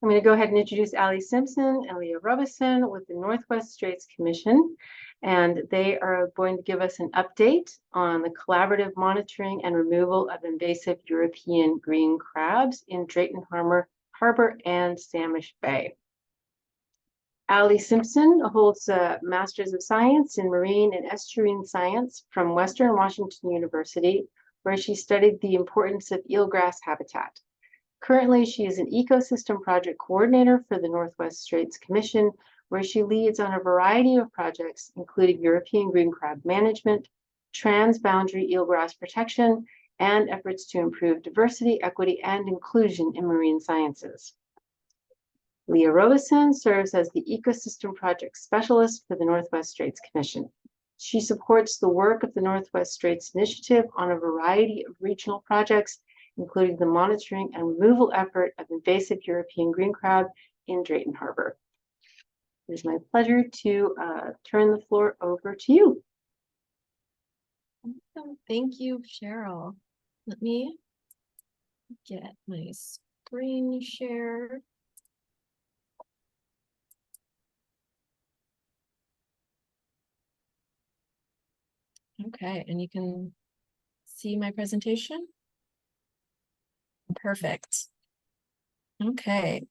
I'm going to go ahead and introduce Allie Simpson and Leah Robison with the Northwest Straits Commission, and they are going to give us an update on the collaborative monitoring and removal of invasive European green crabs in Drayton Harbor and Samish Bay. Allie Simpson holds a Master's of Science in Marine and Estuarine Science from Western Washington University, where she studied the importance of eelgrass habitat. Currently, she is an ecosystem project coordinator for the Northwest Straits Commission, where she leads on a variety of projects, including European green crab management, transboundary eelgrass protection, and efforts to improve diversity, equity, and inclusion in marine sciences. Leah Robison serves as the ecosystem project specialist for the Northwest Straits Commission. She supports the work of the Northwest Straits Initiative on a variety of regional projects, including the monitoring and removal effort of invasive European green crab in Drayton Harbor. It is my pleasure to turn the floor over to you. Thank you, Cheryl. Let me get my screen share. Okay, and you can see my presentation? Perfect. Okay,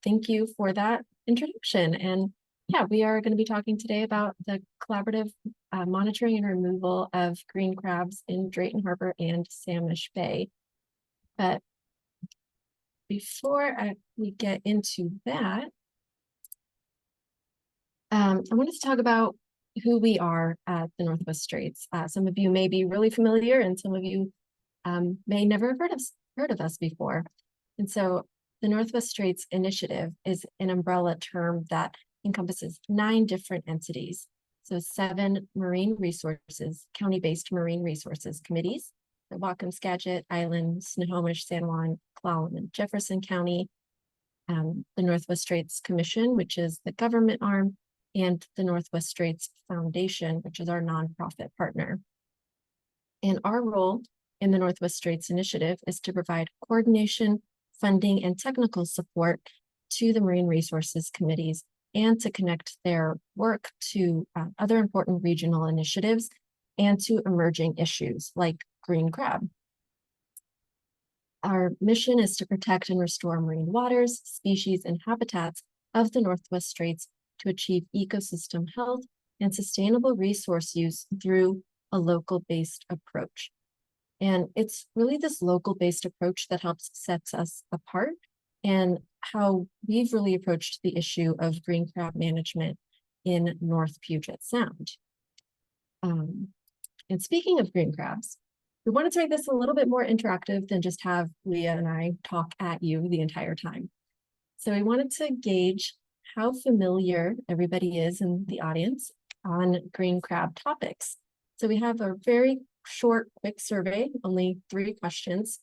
thank you for that introduction. And yeah, we are going to be talking today about the collaborative monitoring and removal of green crabs in Drayton Harbor and Samish Bay. But before we get into that, I wanted to talk about who we are at the Northwest Straits. Some of you may be really familiar, and some of you may never have heard of us before. And so the Northwest Straits Initiative is an umbrella term that encompasses 9 different entities. So 7 marine resources, county-based marine resources committees, the Whatcom, Skagit, Island, Snohomish, San Juan, Clallam, and Jefferson County, the Northwest Straits Commission, which is the government arm, and the Northwest Straits Foundation, which is our nonprofit partner. And our role in the Northwest Straits Initiative is to provide coordination, funding, and technical support to the Marine Resources Committees and to connect their work to other important regional initiatives and to emerging issues like green crab. Our mission is to protect and restore marine waters, species, and habitats of the Northwest Straits to achieve ecosystem health and sustainable resource use through a local-based approach. And it's really this local-based approach that sets us apart and how we've really approached the issue of green crab management in North Puget Sound. And speaking of green crabs, we want to make this a little bit more interactive than just have Leah and I talk at you the entire time. So we wanted to gauge how familiar everybody is in the audience on green crab topics. So we have a very short, quick survey, only 3 questions.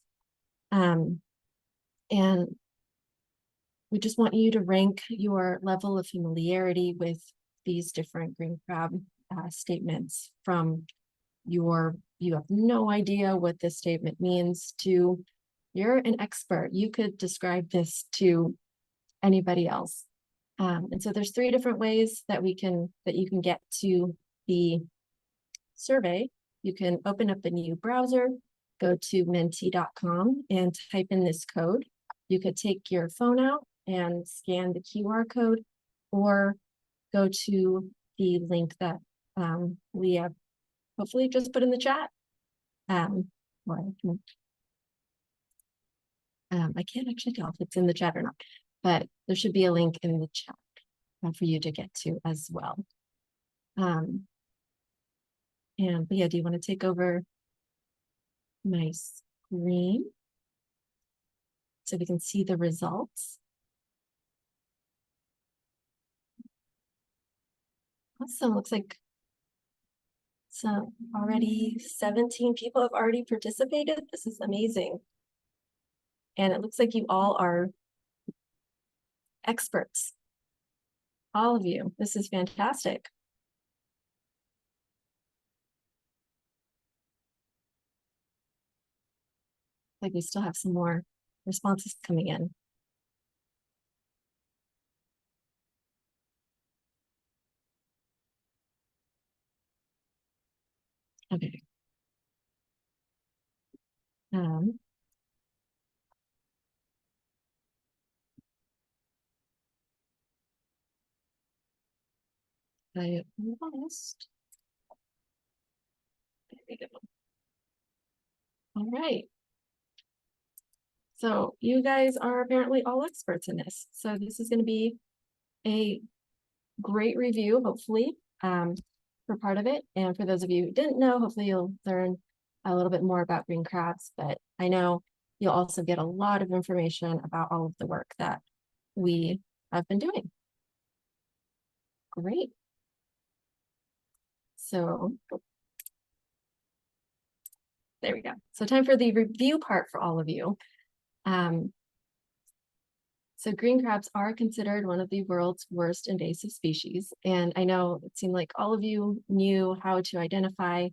And we just want you to rank your level of familiarity with these different green crab statements from you have no idea what this statement means to you're an expert. You could describe this to anybody else. And so there's 3 different ways that you can get to the survey. You can open up a new browser, go to menti.com and type in this code. You could take your phone out and scan the QR code, or go to the link that Leah hopefully just put in the chat. I can't actually tell if it's in the chat or not, but there should be a link in the chat for you to get to as well. And Leah, do you want to take over my screen so we can see the results? Awesome, looks like already 17 people have already participated. This is amazing. And it looks like you all are experts. All of you, this is fantastic. Like we still have some more responses coming in. Okay. I lost. There we go. All right. So you guys are apparently all experts in this. So this is going to be a great review, hopefully, for part of it. And for those of you who didn't know, hopefully you'll learn a little bit more about green crabs. But I know you'll also get a lot of information about all of the work that we have been doing. Great. So there we go. So time for the review part for all of you. So green crabs are considered one of the world's worst invasive species. And I know it seemed like all of you knew how to identify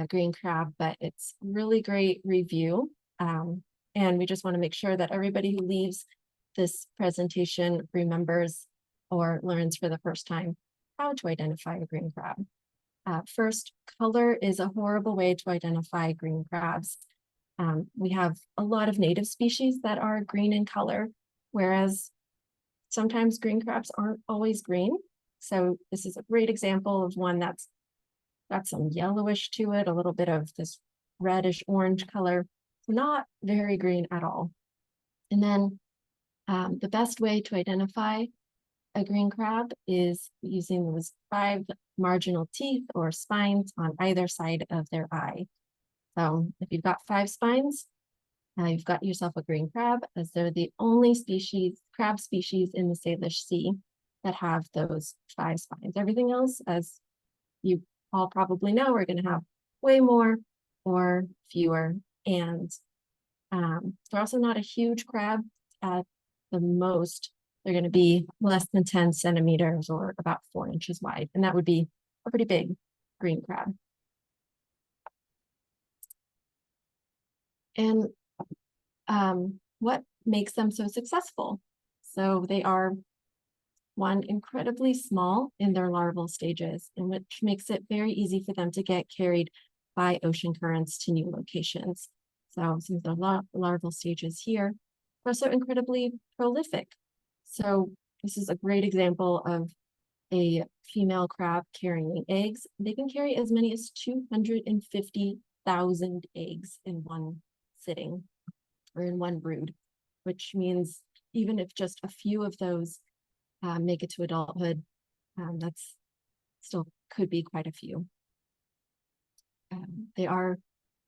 green crab, but it's really great review. And we just want to make sure that everybody who leaves this presentation remembers or learns for the first time how to identify a green crab. First, color is a horrible way to identify green crabs. We have a lot of native species that are green in color, whereas sometimes green crabs aren't always green. So this is a great example of one that's got some yellowish to it, a little bit of this reddish orange color, not very green at all. And then the best way to identify a green crab is using those 5 marginal teeth or spines on either side of their eye. So if you've got 5 spines, you've got yourself a green crab, as they're the only crab species in the Salish Sea that have those 5 spines. Everything else, as you all probably know, are going to have way more or fewer. And they're also not a huge crab. At the most, they're going to be less than 10 centimeters or about 4 inches wide. And that would be a pretty big green crab. And what makes them so successful? So they are, one, incredibly small in their larval stages, and which makes it very easy for them to get carried by ocean currents to new locations. So since the larval stages here are also incredibly prolific. So this is a great example of a female crab carrying eggs. They can carry as many as 250,000 eggs in one sitting or in one brood, which means even if just a few of those make it to adulthood, that's still could be quite a few. They are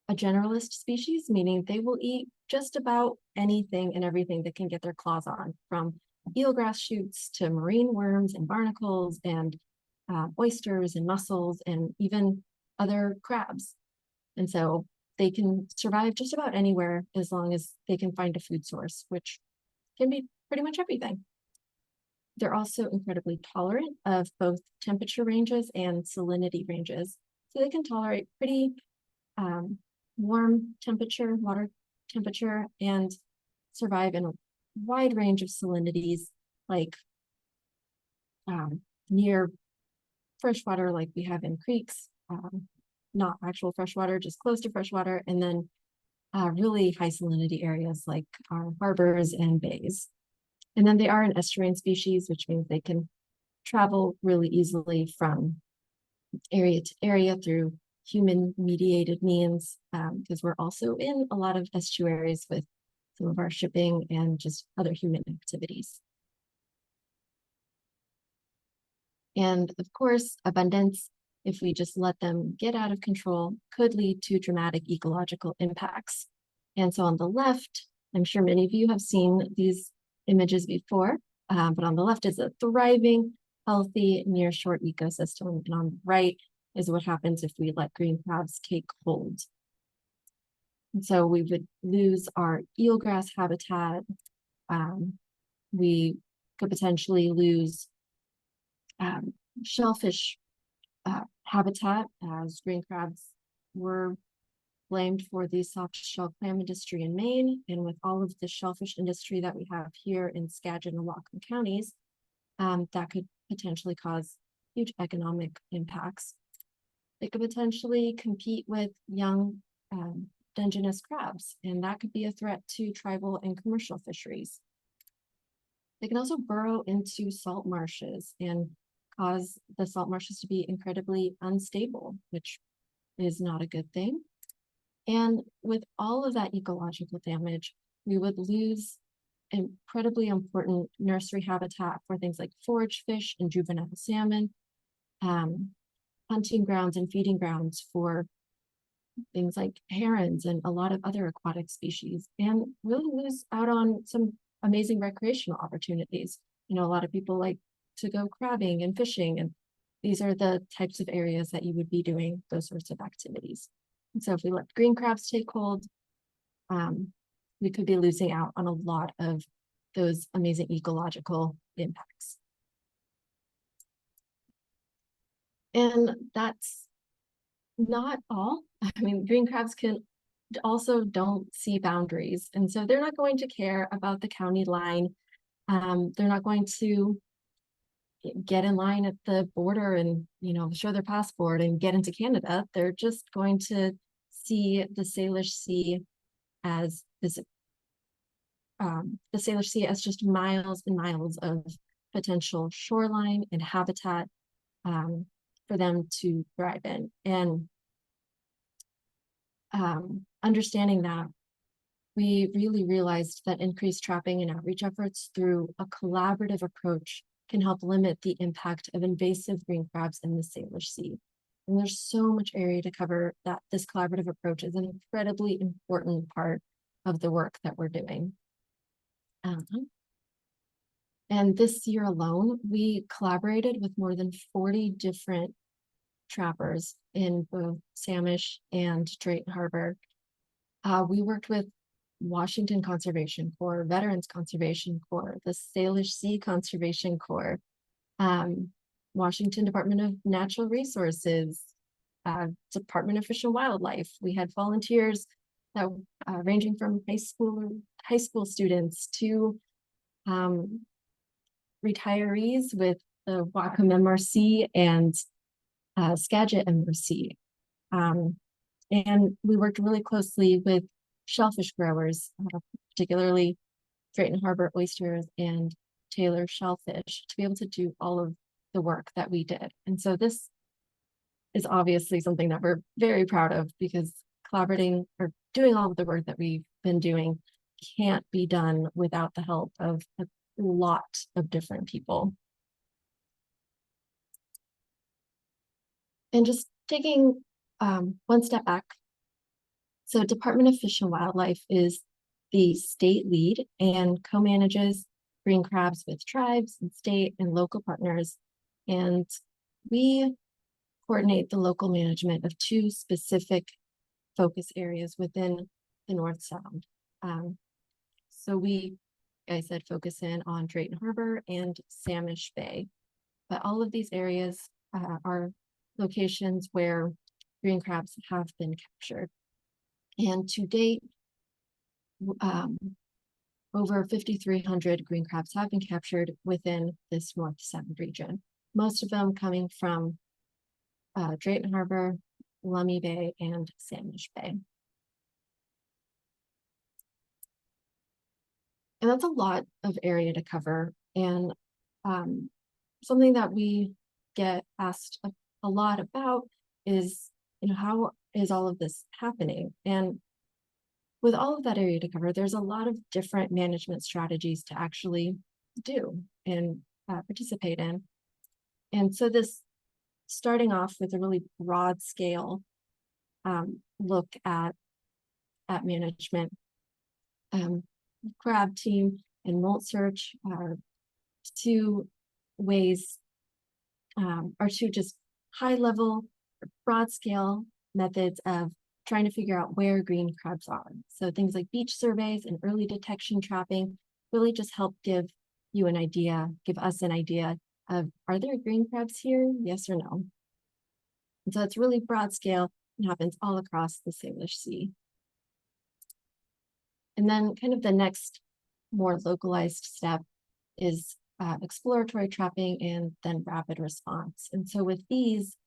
a generalist species, meaning they will eat just about anything and everything that can get their claws on, from eelgrass shoots to marine worms and barnacles and oysters and mussels and even other crabs. And so they can survive just about anywhere as long as they can find a food source, which can be pretty much everything. They're also incredibly tolerant of both temperature ranges and salinity ranges. So they can tolerate pretty warm temperature, water temperature, and survive in a wide range of salinities, like near freshwater, like we have in creeks, not actual freshwater, just close to freshwater, and then really high salinity areas like our harbors and bays. And then they are an estuarine species, which means they can travel really easily from area to area through human-mediated means, because we're also in a lot of estuaries with some of our shipping and just other human activities. And of course, abundance, if we just let them get out of control, could lead to dramatic ecological impacts. And so on the left, I'm sure many of you have seen these images before, but on the left is a thriving, healthy, nearshore ecosystem. And on the right is what happens if we let green crabs take hold. And so we would lose our eelgrass habitat. We could potentially lose shellfish habitat, as green crabs were blamed for the soft shell clam industry in Maine. And with all of the shellfish industry that we have here in Skagit and Whatcom counties, that could potentially cause huge economic impacts. they could potentially compete with young Dungeness crabs, and that could be a threat to tribal and commercial fisheries. They can also burrow into salt marshes and cause the salt marshes to be incredibly unstable, which is not a good thing. And with all of that ecological damage, we would lose incredibly important nursery habitat for things like forage fish and juvenile salmon, hunting grounds and feeding grounds for things like herons and a lot of other aquatic species, and really lose out on some amazing recreational opportunities. You know, a lot of people like to go crabbing and fishing, and these are the types of areas that you would be doing those sorts of activities. And so if we let green crabs take hold, we could be losing out on a lot of those amazing ecological impacts. And that's not all. I mean, green crabs can also don't see boundaries. And so they're not going to care about the county line. They're not going to get in line at the border and, you know, show their passport and get into Canada. They're just going to see the Salish Sea as this, the Salish Sea as just miles and miles of potential shoreline and habitat for them to thrive in. And understanding that, we really realized that increased trapping and outreach efforts through a collaborative approach can help limit the impact of invasive green crabs in the Salish Sea. And there's so much area to cover that this collaborative approach is an incredibly important part of the work that we're doing. And this year alone, we collaborated with more than 40 different trappers in both Samish and Drayton Harbor. We worked with Washington Conservation Corps, Veterans Conservation Corps, the Salish Sea Conservation Corps, Washington Department of Natural Resources, Department of Fish and Wildlife. We had volunteers that ranging from high school students to retirees with the Whatcom MRC and Skagit MRC. And we worked really closely with shellfish growers, particularly Drayton Harbor oysters and Taylor shellfish, to be able to do all of the work that we did. And so this is obviously something that we're very proud of, because collaborating or doing all of the work that we've been doing can't be done without the help of a lot of different people. And just taking one step back. So Department of Fish and Wildlife is the state lead and co-manages green crabs with tribes and state and local partners. And we coordinate the local management of two specific focus areas within the North Sound. So we, I said, focus in on Drayton Harbor and Samish Bay. But all of these areas are locations where green crabs have been captured. And to date, over 5,300 green crabs have been captured within this North Sound region, most of them coming from Drayton Harbor, Lummi Bay, and Samish Bay. And that's a lot of area to cover. And something that we get asked a lot about is, you know, how is all of this happening? And with all of that area to cover, there's a lot of different management strategies to actually do and participate in. And so this, starting off with a really broad scale look at management, crab team and molt search are two ways, are two just high level, broad scale methods of trying to figure out where green crabs are. So things like beach surveys and early detection trapping really just help give you an idea, give us an idea of, are there green crabs here? Yes or no? And so it's really broad scale and happens all across the Salish Sea. And then kind of the next more localized step is exploratory trapping and then rapid response. And so with these,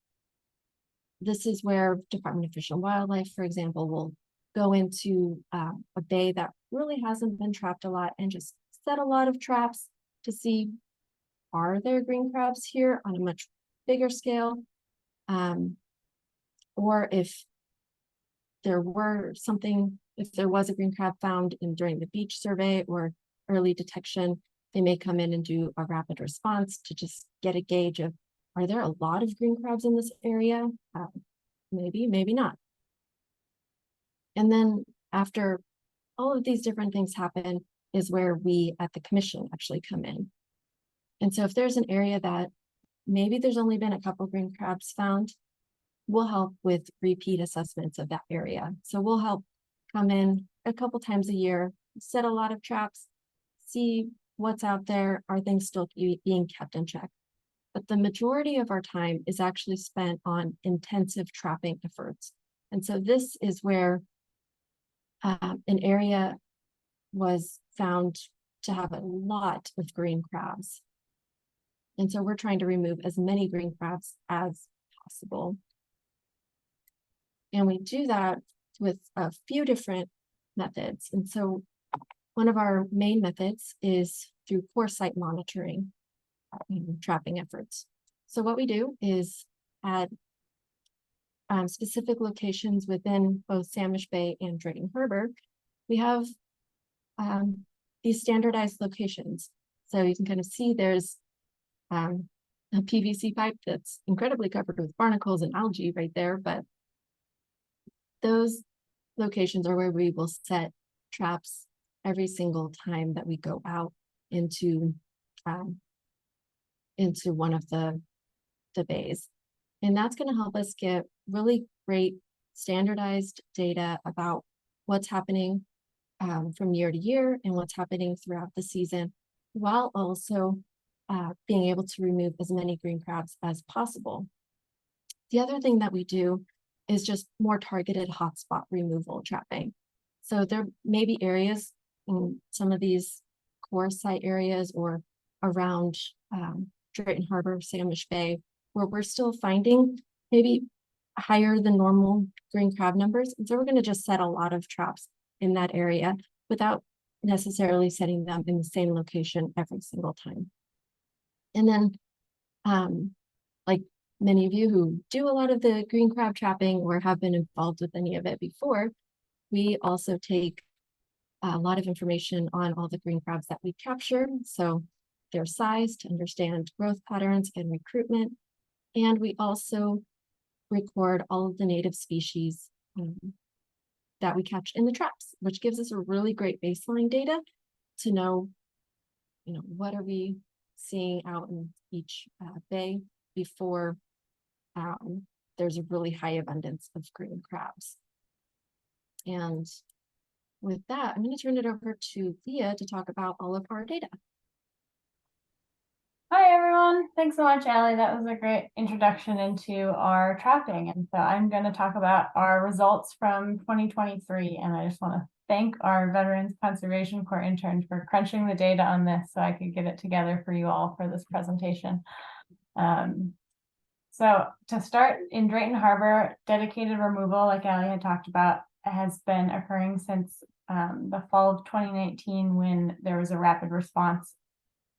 this is where Department of Fish and Wildlife, for example, will go into a bay that really hasn't been trapped a lot and just set a lot of traps to see, are there green crabs here on a much bigger scale? Or if there was a green crab found during the beach survey or early detection, they may come in and do a rapid response to just get a gauge of, are there a lot of green crabs in this area? Maybe, maybe not. And then after all of these different things happen is where we at the commission actually come in. And so if there's an area that maybe there's only been a couple green crabs found, we'll help with repeat assessments of that area. So we'll help come in a couple times a year, set a lot of traps, see what's out there, are things still being kept in check. But the majority of our time is actually spent on intensive trapping efforts. And so this is where an area was found to have a lot of green crabs. And so we're trying to remove as many green crabs as possible. And we do that with a few different methods. And so one of our main methods is through core site monitoring trapping efforts. So what we do is at specific locations within both Samish Bay and Drayton Harbor, we have these standardized locations. So you can kind of see there's a PVC pipe that's incredibly covered with barnacles and algae right there, but those locations are where we will set traps every single time that we go out into one of the bays. And that's going to help us get really great standardized data about what's happening from year to year and what's happening throughout the season, while also being able to remove as many green crabs as possible. The other thing that we do is just more targeted hotspot removal trapping. So there may be areas in some of these core site areas or around Drayton Harbor, Samish Bay, where we're still finding maybe higher than normal green crab numbers. And so we're going to just set a lot of traps in that area without necessarily setting them in the same location every single time. And then, like many of you who do a lot of the green crab trapping or have been involved with any of it before, we also take a lot of information on all the green crabs that we capture. So their size to understand growth patterns and recruitment. And we also record all of the native species that we catch in the traps, which gives us a really great baseline data to know, what are we seeing out in each bay before there's a really high abundance of green crabs. And with that, I'm going to turn it over to Leah to talk about all of our data. Hi, everyone. Thanks so much, Allie. That was a great introduction into our trapping. And so I'm going to talk about our results from 2023. And I just want to thank our Veterans Conservation Corps interns for crunching the data on this so I could get it together for you all for this presentation. So to start, in Drayton Harbor, dedicated removal, like Allie had talked about, has been occurring since the fall of 2019, when there was a rapid response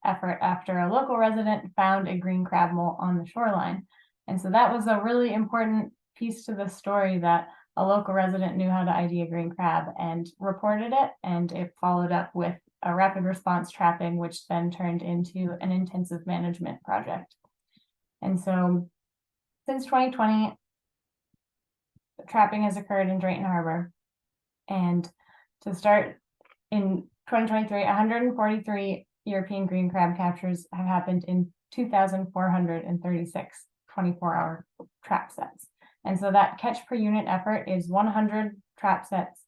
effort after a local resident found a green crab mole on the shoreline. And so that was a really important piece to the story, that a local resident knew how to ID a green crab and reported it, and it followed up with a rapid response trapping, which then turned into an intensive management project. And so since 2020, trapping has occurred in Drayton Harbor. And to start, in 2023, 143 European green crab captures have happened in 2,436 24-hour trap sets. And so that catch per unit effort is 100 trap sets,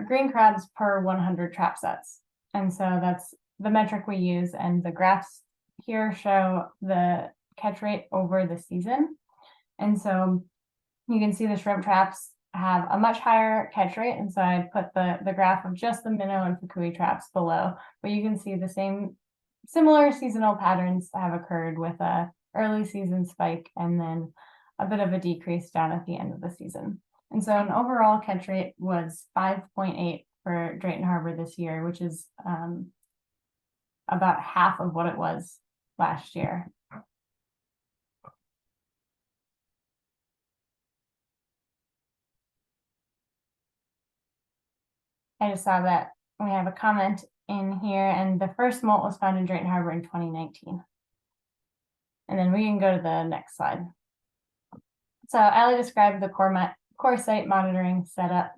green crabs per 100 trap sets. And so that's the metric we use. And the graphs here show the catch rate over the season. And so you can see the shrimp traps have a much higher catch rate. And so I put the graph of just the minnow and fukui traps below, but you can see the similar seasonal patterns have occurred with a early season spike and then a bit of a decrease down at the end of the season. And so an overall catch rate was 5.8 for Drayton Harbor this year, which is about half of what it was last year. I just saw that we have a comment in here, and the first molt was found in Drayton Harbor in 2019. And then we can go to the next slide. So Allie described the core site monitoring setup,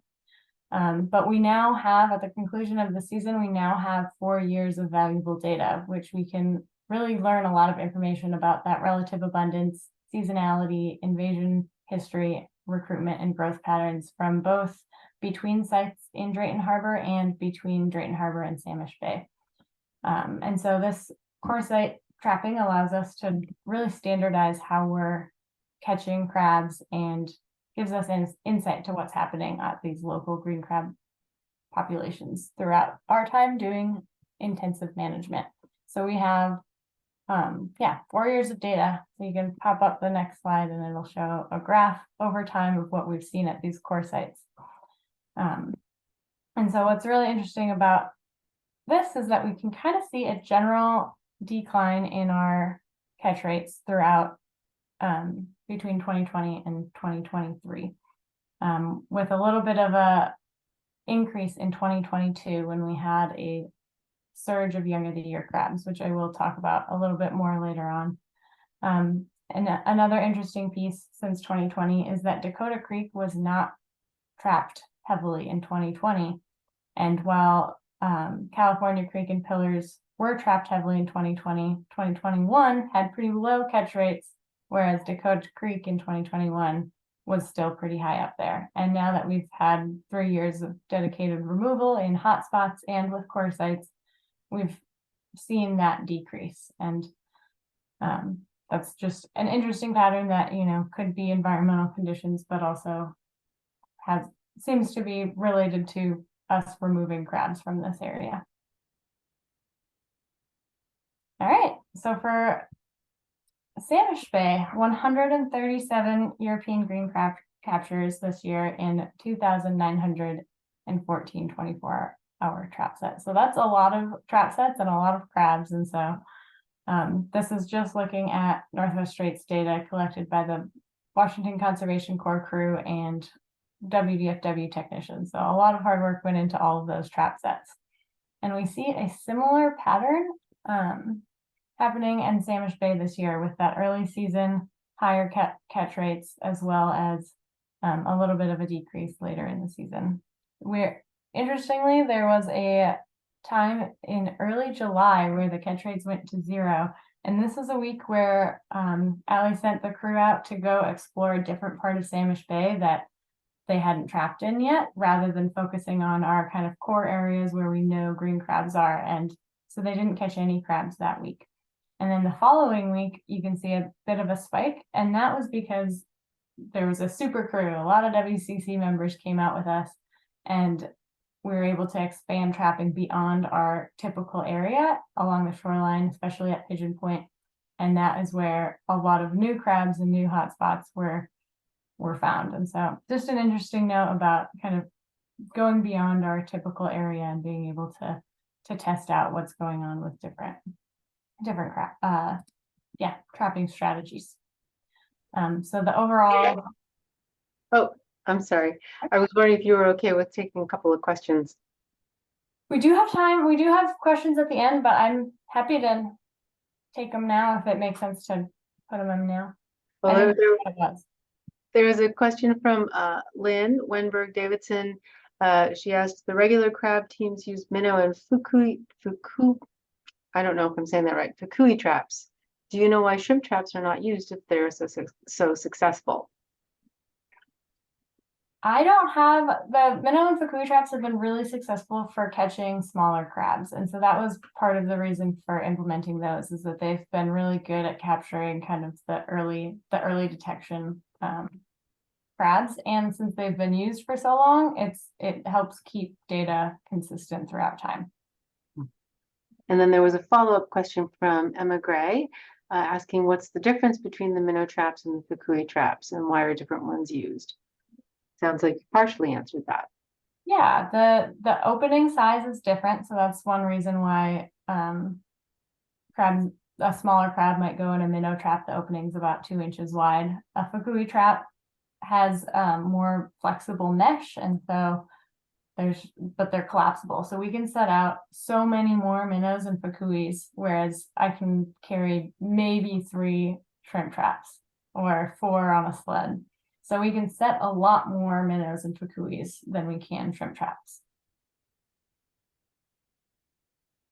but we now have, at the conclusion of the season, we now have 4 years of valuable data, which we can really learn a lot of information about that relative abundance, seasonality, invasion history, recruitment, and growth patterns from both between sites in Drayton Harbor and between Drayton Harbor and Samish Bay. And so this core site trapping allows us to really standardize how we're catching crabs and gives us insight to what's happening at these local green crab populations throughout our time doing intensive management. So we have 4 years of data. So you can pop up the next slide and it'll show a graph over time of what we've seen at these core sites. And so what's really interesting about this is that we can kind of see a general decline in our catch rates throughout between 2020 and 2023, with a little bit of a increase in 2022 when we had a surge of young of the year crabs, which I will talk about a little bit more later on. And another interesting piece since 2020 is that Dakota Creek was not trapped heavily in 2020. And while California Creek and Pillars were trapped heavily in 2020, 2021 had pretty low catch rates, whereas Dakota Creek in 2021 was still pretty high up there. And now that we've had 3 years of dedicated removal in hotspots and with core sites, we've seen that decrease. And that's just an interesting pattern that, you know, could be environmental conditions, but also seems to be related to us removing crabs from this area. All right, so for Samish Bay, 137 European green crab captures this year in 2,914 24-hour trap sets. So that's a lot of trap sets and a lot of crabs. And so this is just looking at Northwest Straits data collected by the Washington Conservation Corps crew and WDFW technicians. So a lot of hard work went into all of those trap sets. And we see a similar pattern happening in Samish Bay this year with that early season higher catch rates, as well as a little bit of a decrease later in the season. Interestingly, there was a time in early July where the catch rates went to 0. And this is a week where Allie sent the crew out to go explore a different part of Samish Bay that they hadn't trapped in yet, rather than focusing on our kind of core areas where we know green crabs are. And so they didn't catch any crabs that week. And then the following week, you can see a bit of a spike. And that was because there was a super crew. A lot of WCC members came out with us, and we were able to expand trapping beyond our typical area along the shoreline, especially at Pigeon Point. And that is where a lot of new crabs and new hotspots were found. And so just an interesting note about kind of going beyond our typical area and being able to test out what's going on with different trapping strategies. So the overall. Oh, I'm sorry. I was wondering if you were okay with taking a couple of questions. We do have time. We do have questions at the end, but I'm happy to take them now if it makes sense to put them in now. Well, there was a question from Lynn Wenberg Davidson. She asked, the regular crab teams use minnow and I don't know if I'm saying that right, fukui traps. Do you know why shrimp traps are not used if they're so successful? I don't have, the minnow and fukui traps have been really successful for catching smaller crabs. And so that was part of the reason for implementing those, is that they've been really good at capturing kind of the early detection crabs. And since they've been used for so long, it helps keep data consistent throughout time. And then there was a follow-up question from Emma Gray. asking what's the difference between the minnow traps and the fukui traps and why are different ones used? Sounds like you partially answered that. Yeah, the opening size is different, so that's one reason why crabs, a smaller crab might go in a minnow trap. The opening's about 2 inches wide. A fukui trap has more flexible mesh, and so but they're collapsible. So we can set out so many more minnows and fukuis, whereas I can carry maybe 3 shrimp traps or 4 on a sled. So we can set a lot more minnows and fukuis than we can shrimp traps.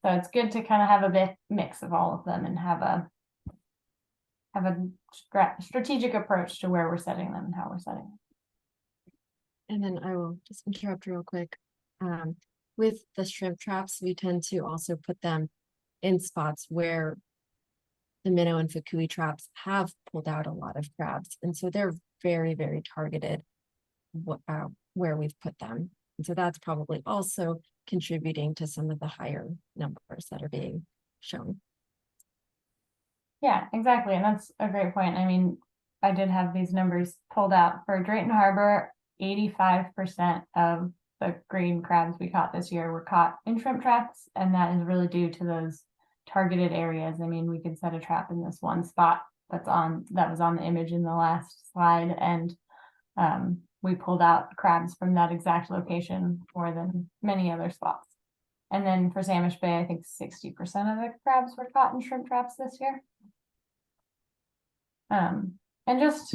So it's good to kind of have a bit mix of all of them and have a strategic approach to where we're setting them and how we're setting them. And then I will just interrupt real quick. With the shrimp traps, we tend to also put them in spots where the minnow and fukui traps have pulled out a lot of crabs. And so they're very, very targeted where we've put them. And so that's probably also contributing to some of the higher numbers that are being shown. Yeah, exactly. And that's a great point. I mean, I did have these numbers pulled out for Drayton Harbor. 85% of the green crabs we caught this year were caught in shrimp traps, and that is really due to those targeted areas. I mean, we could set a trap in this one spot that was on the image in the last slide, and we pulled out crabs from that exact location more than many other spots. And then for Samish Bay, I think 60% of the crabs were caught in shrimp traps this year. And just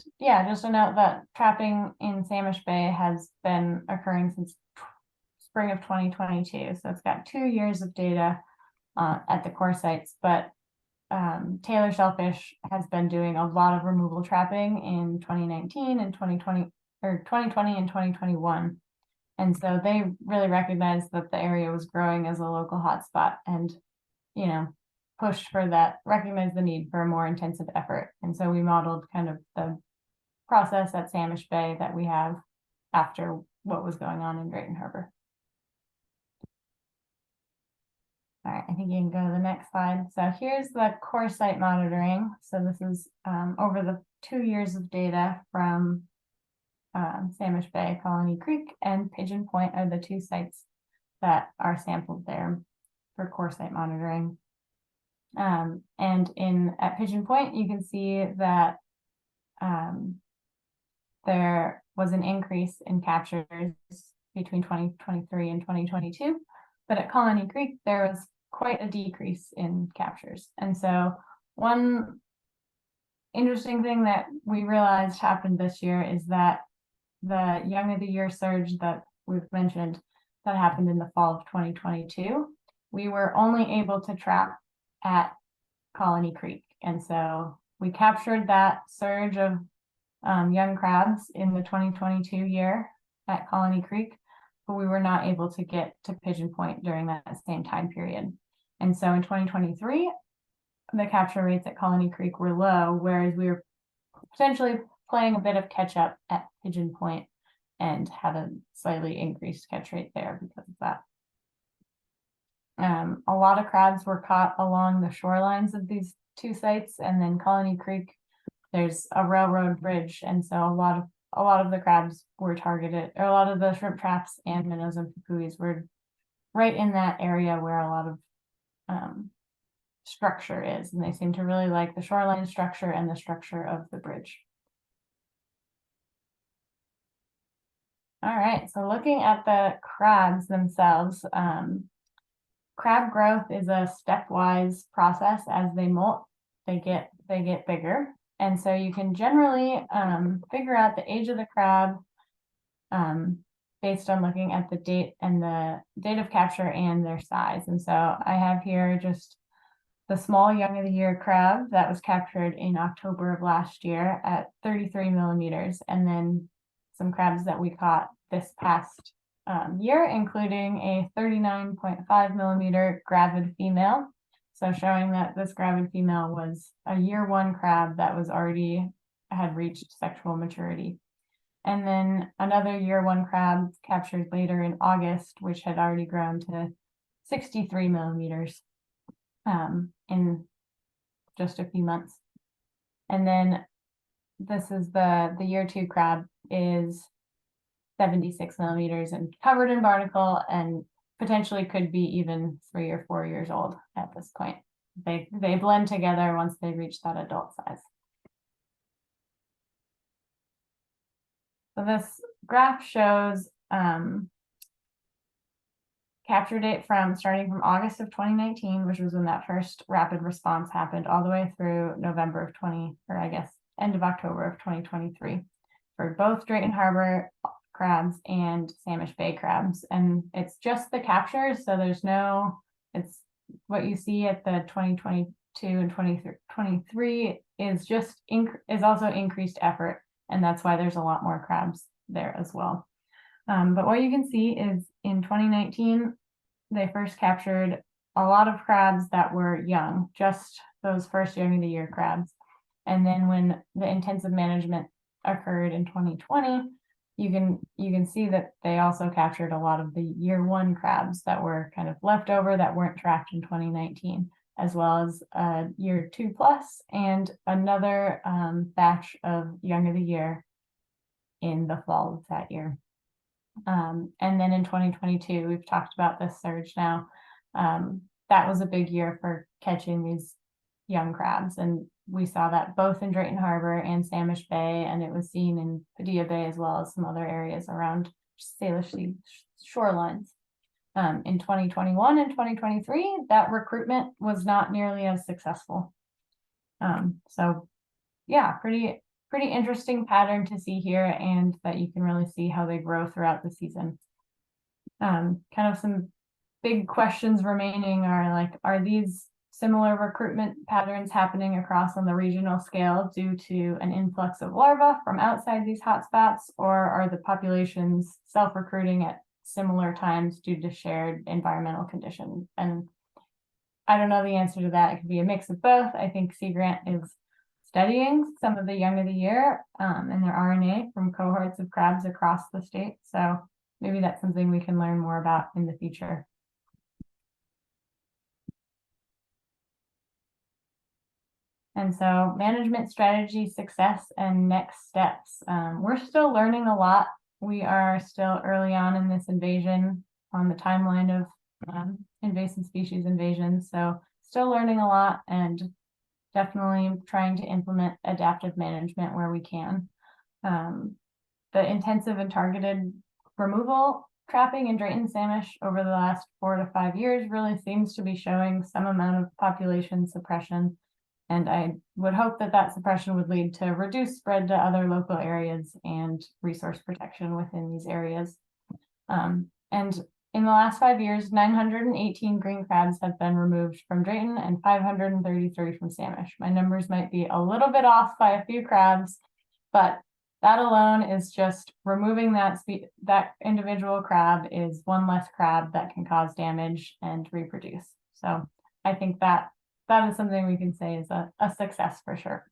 a note that trapping in Samish Bay has been occurring since spring of 2022. So it's got 2 years of data at the core sites, but Taylor Shellfish has been doing a lot of removal trapping in 2019 and 2020 and 2021. And so they really recognized that the area was growing as a local hotspot and, you know, pushed for that, recognized the need for a more intensive effort. And so we modeled kind of the process at Samish Bay that we have after what was going on in Drayton Harbor. All right, I think you can go to the next slide. So here's the core site monitoring. So this is over the 2 years of data from Samish Bay, Colony Creek, and Pigeon Point are the 2 sites that are sampled there for core site monitoring. And at Pigeon Point, you can see that there was an increase in captures between 2023 and 2022, but at Colony Creek, there was quite a decrease in captures. And so one interesting thing that we realized happened this year is that the young of the year surge that we've mentioned that happened in the fall of 2022, we were only able to trap at Colony Creek. And so we captured that surge of young crabs in the 2022 year at Colony Creek, but we were not able to get to Pigeon Point during that same time period. And so in 2023, the capture rates at Colony Creek were low, whereas we were potentially playing a bit of catch up at Pigeon Point and had a slightly increased catch rate there because of that. A lot of crabs were caught along the shorelines of these 2 sites, and then Colony Creek, there's a railroad bridge, and so a lot of the crabs were targeted, or a lot of the shrimp traps and minnows and fukuis were right in that area where a lot of structure is, and they seem to really like the shoreline structure and the structure of the bridge. All right, so looking at the crabs themselves, crab growth is a stepwise process. As they molt, they get bigger, and so you can generally figure out the age of the crab based on looking at the date of capture and their size. And so I have here just the small young of the year crab that was captured in October of last year at 33 millimeters, and then some crabs that we caught this past year, including a 39.5 millimeter gravid female. So showing that this gravid female was a year 1 crab that was had reached sexual maturity. And then another year 1 crab captured later in August, which had already grown to 63 millimeters in just a few months. And then this is the year 2 crab is 76 millimeters and covered in barnacle, and potentially could be even 3 or 4 years old at this point. They blend together once they reach that adult size. So this graph shows capture date starting from August of 2019, which was when that first rapid response happened, all the way through November of end of October of 2023 for both Drayton Harbor crabs and Samish Bay crabs. And it's just the captures, so it's what you see at the 2022 and 2023 is also increased effort, and that's why there's a lot more crabs there as well. But what you can see is in 2019, they first captured a lot of crabs that were young, just those first young of the year crabs. And then when the intensive management occurred in 2020, you can see that they also captured a lot of the year 1 crabs that were kind of left over that weren't tracked in 2019, as well as year 2 plus and another batch of young of the year in the fall of that year. And then in 2022, we've talked about this surge now. That was a big year for catching these young crabs, and we saw that both in Drayton Harbor and Samish Bay, and it was seen in Padilla Bay as well as some other areas around Salish Sea shorelines. In 2021 and 2023, that recruitment was not nearly as successful. So yeah, pretty interesting pattern to see here, and that you can really see how they grow throughout the season. Kind of some big questions remaining are like, are these similar recruitment patterns happening across on the regional scale due to an influx of larvae from outside these hotspots, or are the populations self-recruiting at similar times due to shared environmental conditions? And I don't know the answer to that. It could be a mix of both. I think Sea Grant is studying some of the young of the year and their RNA from cohorts of crabs across the state. So maybe that's something we can learn more about in the future. And so management strategy, success, and next steps. We're still learning a lot. We are still early on in this invasion on the timeline of invasive species invasion. So still learning a lot, and definitely trying to implement adaptive management where we can. The intensive and targeted removal trapping in Drayton Samish over the last 4 to 5 years really seems to be showing some amount of population suppression. And I would hope that that suppression would lead to reduced spread to other local areas and resource protection within these areas. And in the last 5 years, 918 green crabs have been removed from Drayton and 533 from Samish. My numbers might be a little bit off by a few crabs, but that alone is just removing that individual crab is one less crab that can cause damage and reproduce. So I think that is something we can say is a success for sure.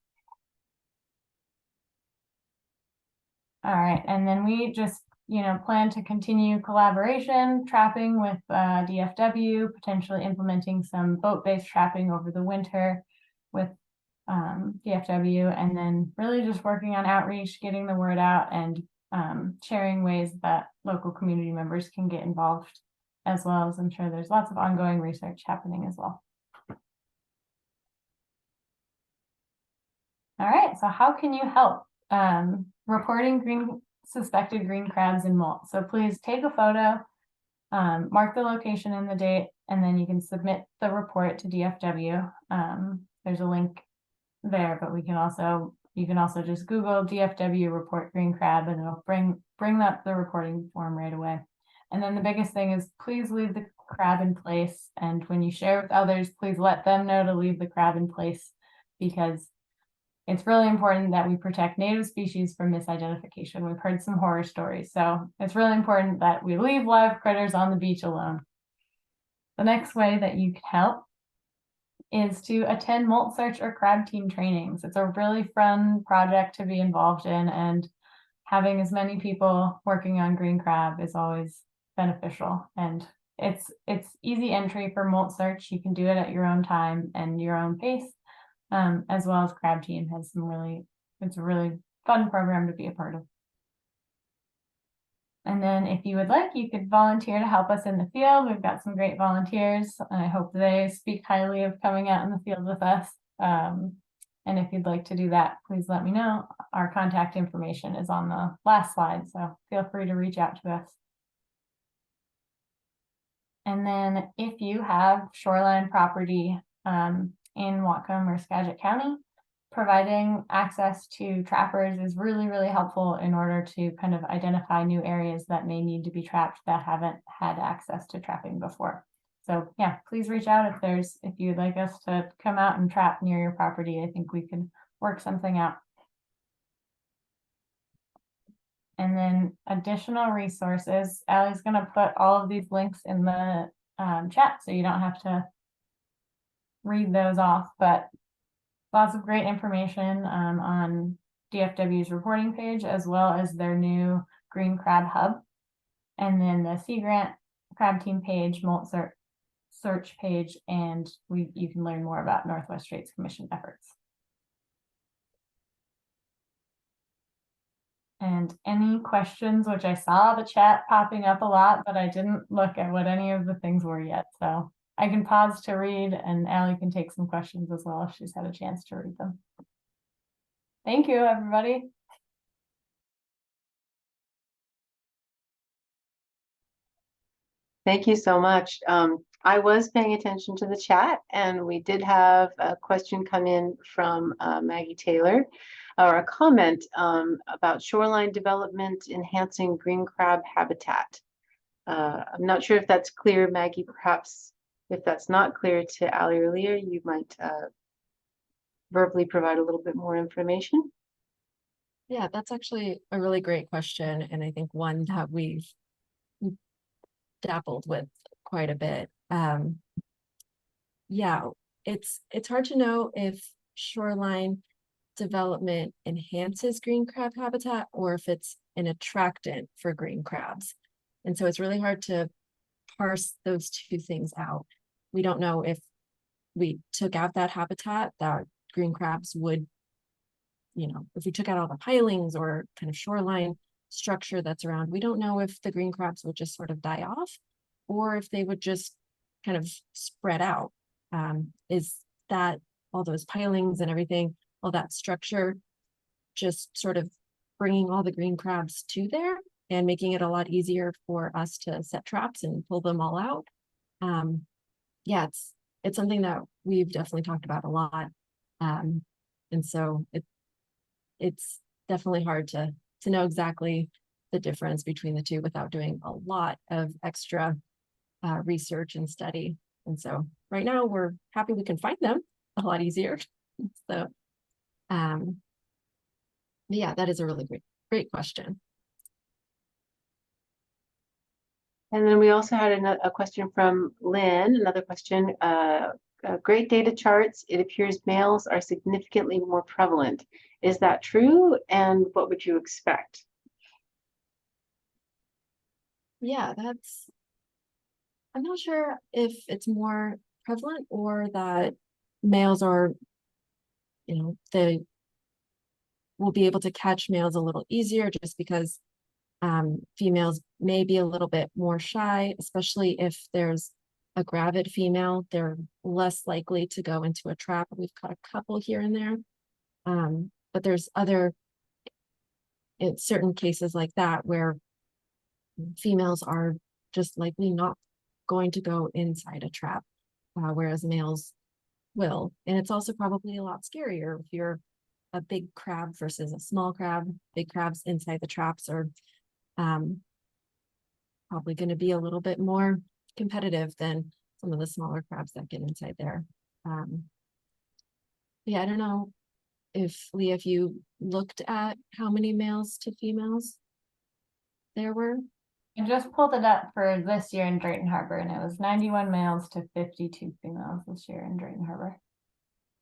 All right, and then we just plan to continue collaboration, trapping with DFW, potentially implementing some boat-based trapping over the winter with DFW, and then really just working on outreach, getting the word out, and sharing ways that local community members can get involved, as well as I'm sure there's lots of ongoing research happening as well. All right, so how can you help? Reporting suspected green crabs in molt. So please take a photo, mark the location and the date, and then you can submit the report to DFW. There's a link there, but you can also just Google DFW report green crab, and it'll bring up the reporting form right away. And then the biggest thing is please leave the crab in place. And when you share with others, please let them know to leave the crab in place, because it's really important that we protect native species from misidentification. We've heard some horror stories, so it's really important that we leave live critters on the beach alone. The next way that you can help is to attend molt search or crab team trainings. It's a really fun project to be involved in, and having as many people working on green crab is always beneficial. And it's easy entry for molt search. You can do it at your own time and your own pace. as well as Crab Team has it's a really fun program to be a part of. And then if you would like, you could volunteer to help us in the field. We've got some great volunteers, and I hope they speak highly of coming out in the field with us. And if you'd like to do that, please let me know. Our contact information is on the last slide, so feel free to reach out to us. And then if you have shoreline property in Whatcom or Skagit County, providing access to trappers is really, really helpful in order to kind of identify new areas that may need to be trapped that haven't had access to trapping before. So yeah, please reach out if you'd like us to come out and trap near your property. I think we can work something out. And then additional resources, Allie's going to put all of these links in the chat, so you don't have to read those off, but lots of great information on DFW's reporting page, as well as their new Green Crab Hub. And then the Sea Grant Crab Team page, Molt search page, and you can learn more about Northwest Straits Commission efforts. And any questions, which I saw the chat popping up a lot, but I didn't look at what any of the things were yet. So I can pause to read, and Allie can take some questions as well if she's had a chance to read them. Thank you, everybody. Thank you so much. I was paying attention to the chat, and we did have a question come in from Maggie Taylor, or a comment about shoreline development enhancing green crab habitat. I'm not sure if that's clear, Maggie. Perhaps if that's not clear to Allie or Leah, you might verbally provide a little bit more information. Yeah, that's actually a really great question, and I think one that we've dappled with quite a bit. Yeah, it's hard to know if shoreline development enhances green crab habitat or if it's an attractant for green crabs. And so it's really hard to parse those two things out. We don't know if we took out that habitat, that green crabs would, if we took out all the pilings or kind of shoreline structure that's around, we don't know if the green crabs would just sort of die off or if they would just kind of spread out. Is that all those pilings and everything, all that structure, just sort of bringing all the green crabs to there and making it a lot easier for us to set traps and pull them all out? Yeah, it's something that we've definitely talked about a lot. And so it's definitely hard to know exactly the difference between the two without doing a lot of extra research and study. And so right now we're happy we can find them a lot easier. So yeah, that is a really great question. And then we also had a question from Lynn, another question. Great data charts. It appears males are significantly more prevalent. Is that true? And what would you expect? Yeah, I'm not sure if it's more prevalent or that males are, they will be able to catch males a little easier just because females may be a little bit more shy, especially if there's a gravid female. They're less likely to go into a trap. We've caught a couple here and there, but there's in certain cases like that where females are just likely not going to go inside a trap, whereas males will. And it's also probably a lot scarier if you're a big crab versus a small crab. Big crabs inside the traps are probably going to be a little bit more competitive than some of the smaller crabs that get inside there. Yeah, I don't know if Leah, if you looked at how many males to females there were. I just pulled it up for this year in Drayton Harbor, and it was 91 males to 52 females this year in Drayton Harbor.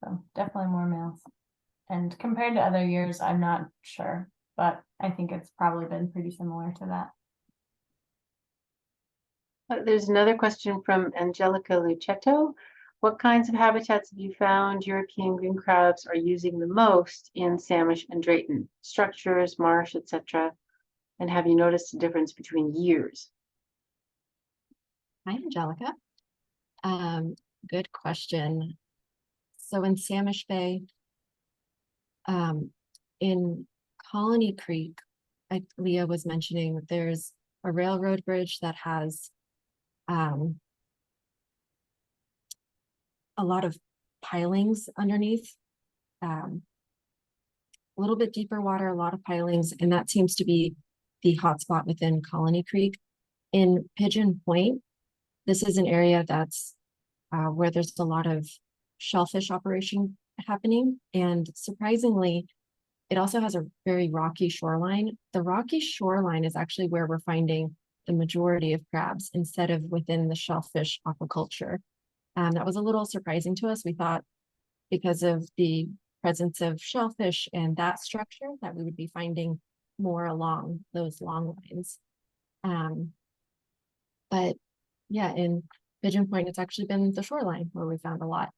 So definitely more males. And compared to other years, I'm not sure, but I think it's probably been pretty similar to that. There's another question from Angelica Lucetto. What kinds of habitats have you found European green crabs are using the most in Samish and Drayton? Structures, marsh, etc. And have you noticed a difference between years? Hi, Angelica. Good question. So in Samish Bay, in Colony Creek, Leah was mentioning there's a railroad bridge that has a lot of pilings underneath, a little bit deeper water, a lot of pilings, and that seems to be the hotspot within Colony Creek. In Pigeon Point, this is an area that's where there's a lot of shellfish operation happening, and surprisingly, it also has a very rocky shoreline. The rocky shoreline is actually where we're finding the majority of crabs instead of within the shellfish aquaculture. That was a little surprising to us. We thought because of the presence of shellfish and that structure that we would be finding more along those long lines. But yeah, in Pigeon Point, it's actually been the shoreline where we found a lot.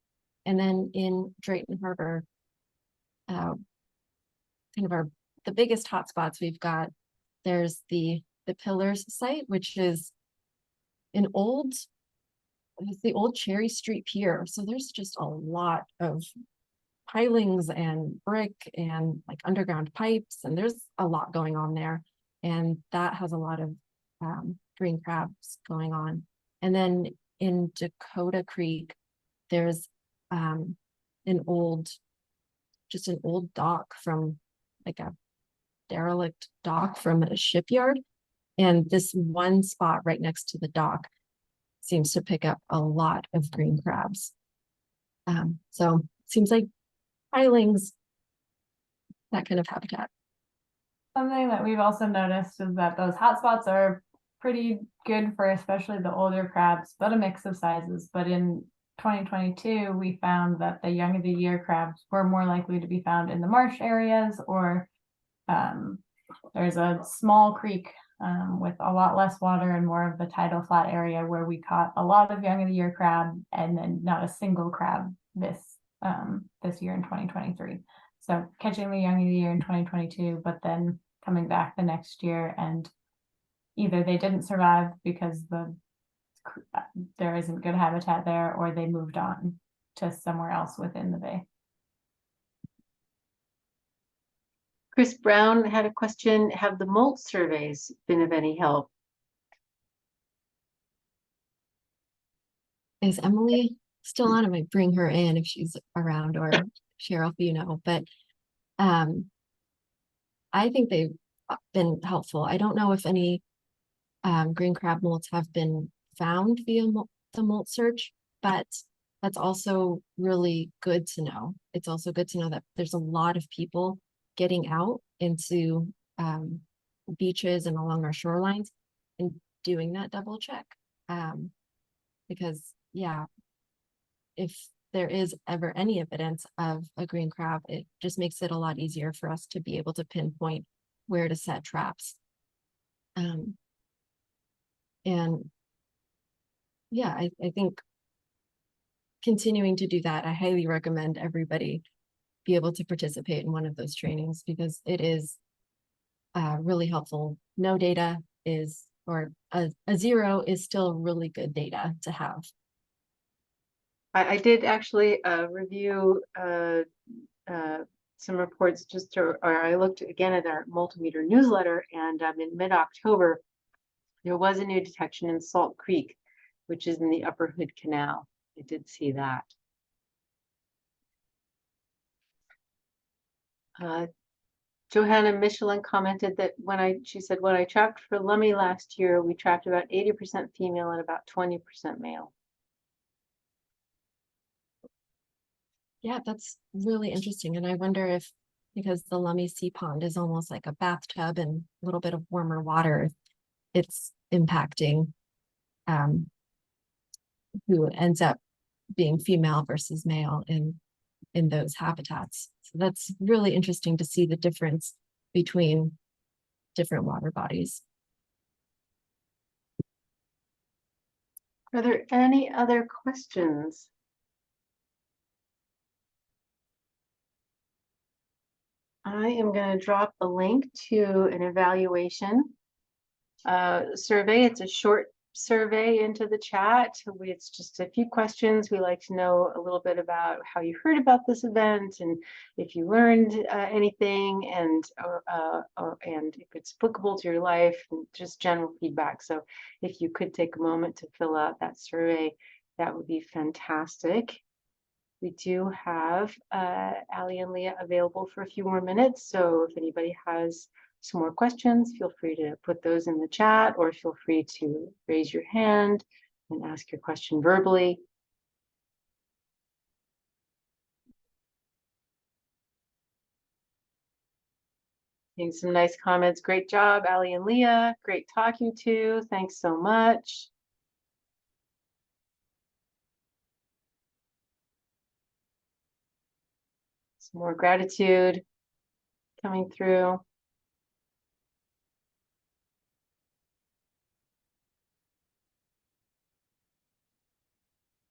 And then in Drayton Harbor, kind of the biggest hotspots we've got, there's the Pillars site, which is it's the old Cherry Street Pier. So there's just a lot of pilings and brick and like underground pipes, and there's a lot going on there. And that has a lot of green crabs going on. And then in Dakota Creek, there's an old dock from like a derelict dock from a shipyard. And this one spot right next to the dock seems to pick up a lot of green crabs. So it seems like pilings, that kind of habitat. Something that we've also noticed is that those hotspots are pretty good for especially the older crabs, but a mix of sizes. But in 2022, we found that the young of the year crabs were more likely to be found in the marsh areas, or there's a small creek with a lot less water and more of the tidal flat area where we caught a lot of young of the year crab, and then not a single crab this year in 2023. So catching the young of the year in 2022, but then coming back the next year, and either they didn't survive because there isn't good habitat there, or they moved on to somewhere else within the bay. Chris Brown had a question. Have the molt surveys been of any help? Is Emily still on? I might bring her in if she's around, or Cheryl, if you know, but I think they've been helpful. I don't know if any green crab molts have been found via the molt search, but that's also really good to know. It's also good to know that there's a lot of people getting out into beaches and along our shorelines and doing that double check. Because yeah, if there is ever any evidence of a green crab, it just makes it a lot easier for us to be able to pinpoint where to set traps. And yeah, I think continuing to do that, I highly recommend everybody be able to participate in one of those trainings, because it is really helpful. No data is, or a zero is still really good data to have. I did actually review some reports or I looked again at our multimeter newsletter, and in mid-October, there was a new detection in Salt Creek, which is in the Upper Hood Canal. I did see that. Johanna Michelin commented that she said, when I trapped for Lummi last year, we trapped about 80% female and about 20% male. Yeah, that's really interesting. And I wonder if, because the Lummi Sea Pond is almost like a bathtub and a little bit of warmer water, it's impacting who ends up being female versus male in those habitats. So that's really interesting to see the difference between different water bodies. Are there any other questions? I am going to drop a link to an evaluation survey. It's a short survey into the chat. It's just a few questions. We like to know a little bit about how you heard about this event and if you learned anything, and if it's applicable to your life, and just general feedback. So if you could take a moment to fill out that survey, that would be fantastic. We do have Allie and Leah available for a few more minutes. So if anybody has some more questions, feel free to put those in the chat, or feel free to raise your hand and ask your question verbally. Seeing some nice comments. Great job, Allie and Leah. Great talking to you. Thanks so much. Some more gratitude coming through.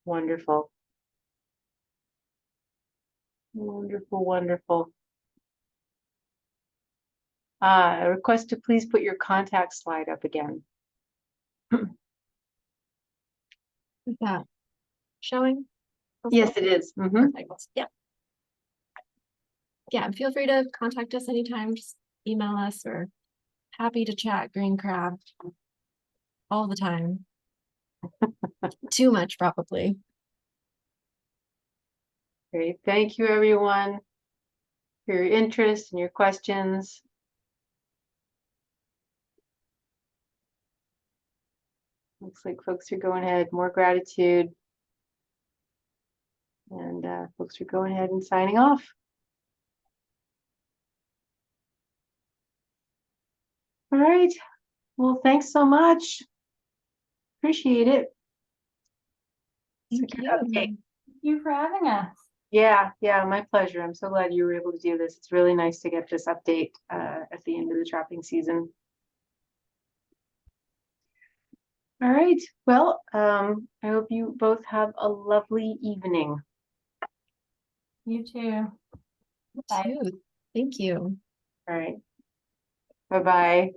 Wonderful. Wonderful, wonderful. A request to please put your contact slide up again. Is that showing? Yes, it is. Perfect. Yeah. Yeah, and feel free to contact us anytime. Just email us. We're happy to chat green crab all the time. Too much, probably. Great. Thank you, everyone, for your interest and your questions. Looks like folks are going ahead. More gratitude. And folks are going ahead and signing off. All right. Well, thanks so much. Appreciate it. Thank you. Okay. Thank you for having us. Yeah, my pleasure. I'm so glad you were able to do this. It's really nice to get this update at the end of the trapping season. All right. Well, I hope you both have a lovely evening. You too. Bye. Thank you. All right. Bye-bye.